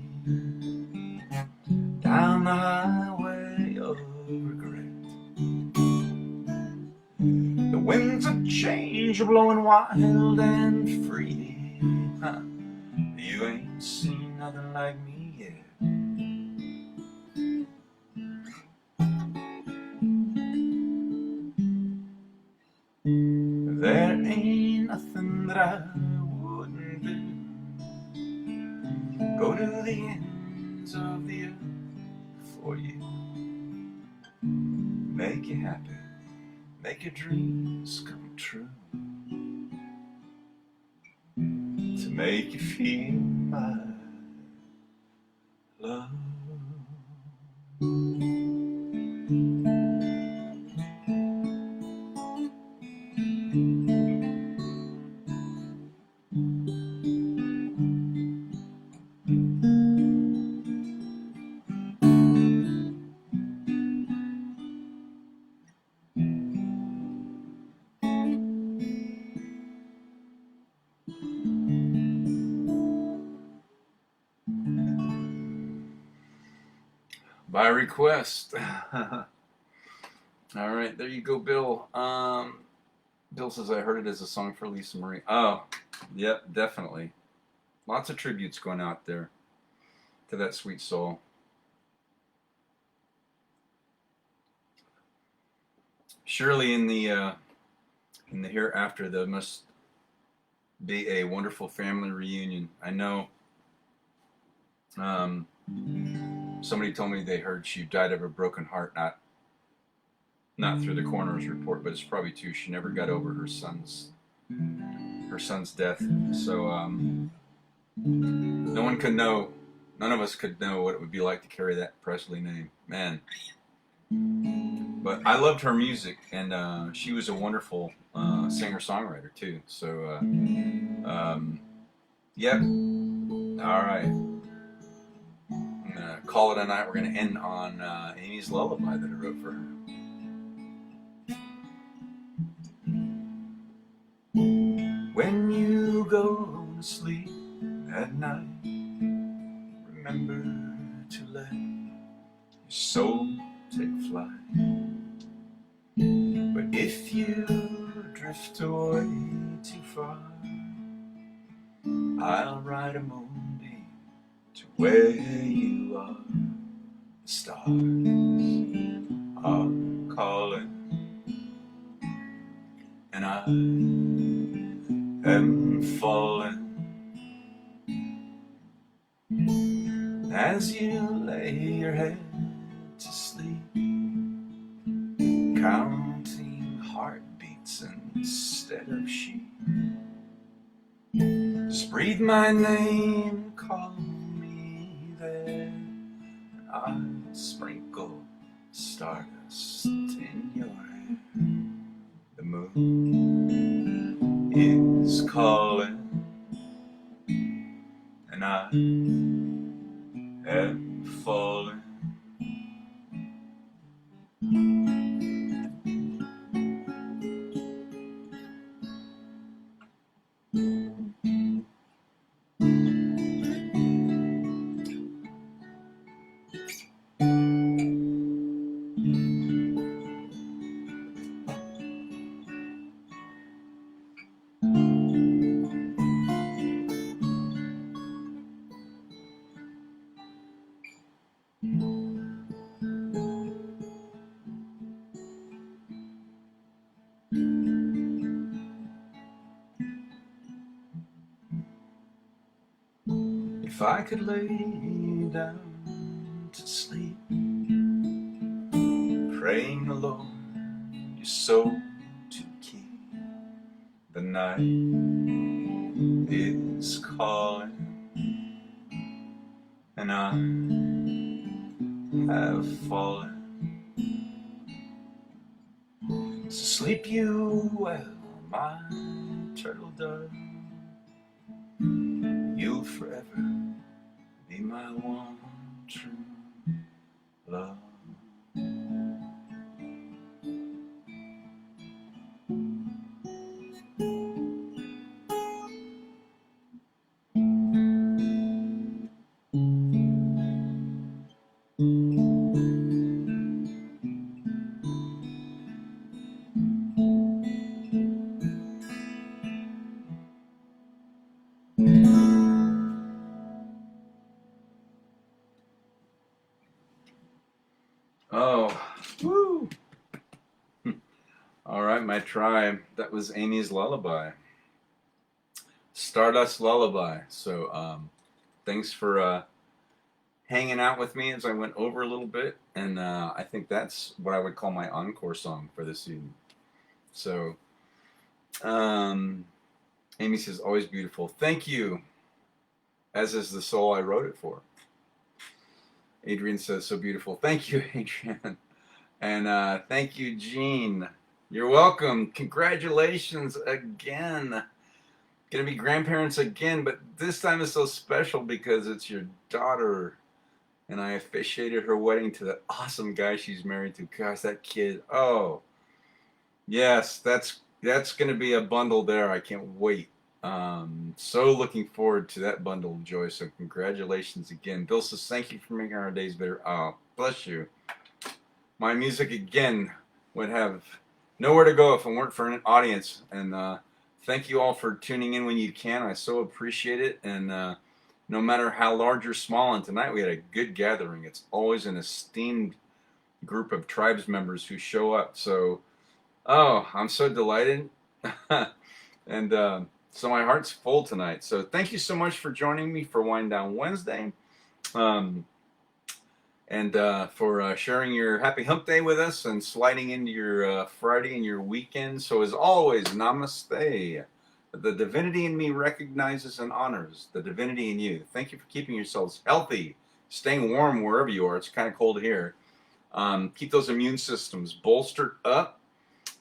down the highway of regret. The winds of change are blowing wild and free. You ain't seen nothing like me yet. There ain't nothing that I wouldn't do. Go to the ends of the earth for you. Make you happy, make your dreams come true, to make you feel my love. By request. All right, there you go, Bill. Bill says I heard it as a song for Lisa Marie. Oh, yep, definitely. Lots of tributes going out there to that sweet soul. Surely in the hereafter, there must be a wonderful family reunion. I know. Um, Somebody told me they heard she died of a broken heart, not through the coroner's report, but it's probably true. She never got over her son's death. So no one could know. None of us could know what it would be like to carry that Presley name, man. But I loved her music, and she was a wonderful singer-songwriter too. So, yep. All right. I'm gonna call it a night. We're gonna end on Amy's Lullaby that I wrote for her. When you go to sleep at night, remember to let your soul take flight. But if you drift away too far, I'll ride a moonbeam to where you are. The stars are calling, and I am falling. As you lay your head to sleep, counting heartbeats instead of sheep, just breathe my name, call me there, and I'll sprinkle stardust in your hair. The moon is calling, and I am falling. If I could lay down to sleep, praying alone your soul to keep, the night is calling, and I have fallen. So sleep you well, my turtle dove. You'll forever be my one true love. Oh, woo! All right, my tribe. That was Amy's Lullaby. Stardust Lullaby. So, thanks for hanging out with me as I went over a little bit. And I think that's what I would call my encore song for this evening. So, Amy says, always beautiful. Thank you. As is the soul I wrote it for. Adrian says, so beautiful. Thank you, Adrian. And thank you, Jean. You're welcome. Congratulations again. Gonna be grandparents again, but this time is so special because it's your daughter. And I officiated her wedding to that awesome guy she's married to. Gosh, that kid. Oh, yes, that's gonna be a bundle there. I can't wait. So looking forward to that bundle, Joy. So congratulations again. Bill says, thank you for making our days better. Oh, bless you. My music again would have nowhere to go if it weren't for an audience. And thank you all for tuning in when you can. I so appreciate it. And no matter how large or small, and tonight we had a good gathering. It's always an esteemed group of tribes members who show up. So, oh, I'm so delighted. And so my heart's full tonight. So thank you so much for joining me for Wind Down Wednesday. And for sharing your happy hump day with us and sliding into your Friday and your weekend. So as always, namaste. The divinity in me recognizes and honors the divinity in you. Thank you for keeping yourselves healthy, staying warm wherever you are. It's kind of cold here. Keep those immune systems bolstered up.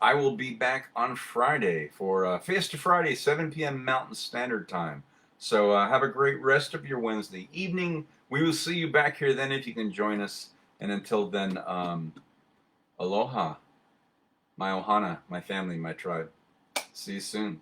I will be back on Friday for Fiesta Friday, 7 p.m. Mountain Standard Time. So have a great rest of your Wednesday evening. We will see you back here then if you can join us. And until then, aloha, my ohana, my family, my tribe. See you soon.